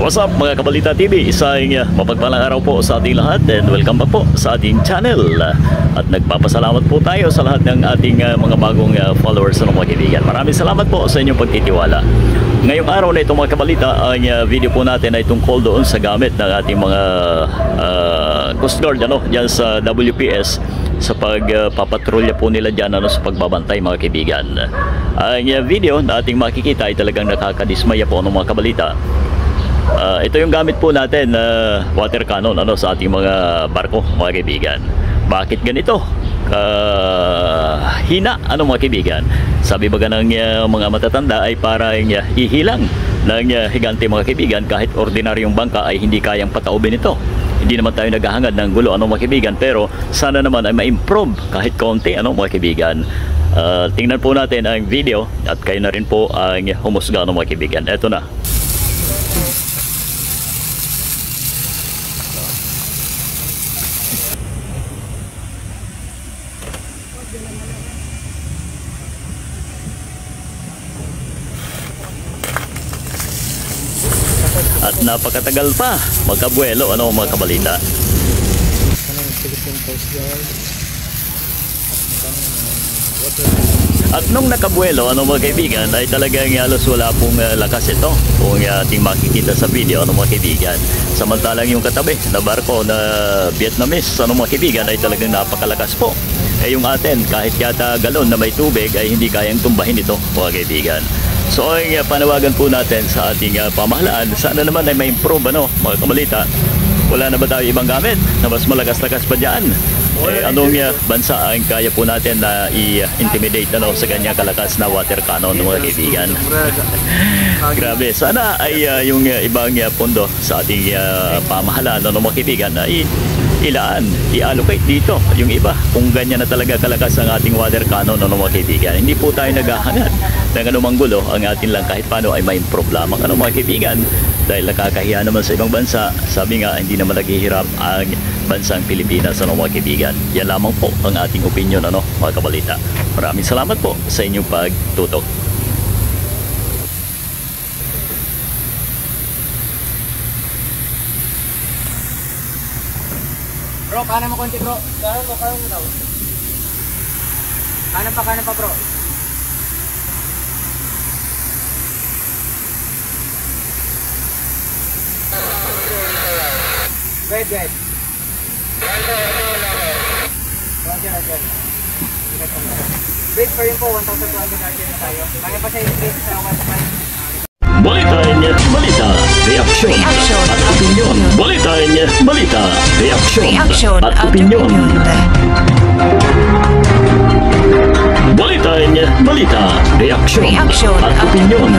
What's up mga Kabalita TV? Isang mapagpalang araw po sa ating lahat and welcome back po sa ating channel. At nagpapasalamat po tayo sa lahat ng ating mga bagong followers na mga kaibigan. Maraming salamat po sa inyong pagtitiwala. Ngayong araw na ito mga Kabalita, ang video po natin ay tungkol doon sa gamit ng ating mga Coast Guard dyan sa WPS sa pagpapatrolya po nila dyan sa pagbabantay mga kaibigan. Ang video na ating makikita ay talagang nakakadismaya po ng mga Kabalita. Ito yung gamit po natin water cannon sa ating mga barko mga kaibigan. Bakit ganito? Hina mga kaibigan. Sabi baga ng mga matatanda ay parang ihilang ng higante mga kaibigan. Kahit ordinaryong bangka ay hindi kayang pataubin ito. Hindi naman tayo naghahangad ng gulo mga kaibigan, pero sana naman ay ma-improve kahit konti mga kaibigan. Tingnan po natin ang video at kayo na rin po ang humusga mga kaibigan. Eto na. At napakatagal pa magkabuelo mga Kabalita. At nung nakabuelo mga kaibigan ay talagang halos wala pong lakas ito kung ating makikita sa video mga kaibigan. Samantalang yung katabi na barko na Vietnamese mga kaibigan ay talagang napakalakas po. Yung atin kahit yata galon na may tubig ay hindi kayang tumbahin ito mga kaibigan. So ang panawagan po natin sa ating pamahalaan, sana naman ay ma-improve mga Kabalita. Wala na ba tayo ibang gamit na mas malakas-lakas pa dyan? Anong bansa ang kaya po natin na i-intimidate sa kanyang kalakas na water cannon mga kaibigan? Grabe, sana ay yung ibang pondo sa ating pamahalaan mga kaibigan ay i-allocate dito yung iba kung ganyan na talaga kalakas ang ating water cannon mga kaibigan. Hindi po tayo naghahangad ng anumang gulo, ang atin lang kahit paano ay ma-improve lamang mga kaibigan, dahil nakakahiya naman sa ibang bansa. Sabi nga, hindi naman naghihirap ang bansang Pilipinas mga kaibigan. Yan lamang po ang ating opinion mga Kabalita. Maraming salamat po sa inyong pagtutok. Bro, kanan mo konti bro. Kanan mo daw. Kanan pa bro. Wait. Wait for yun po, 1,200 RPM tayo. Kaya pa siya yung sa 1,500. Balita, reaksyon at opinyon. Balita, reaksyon at opinyon. Balita, reaksyon at opinyon.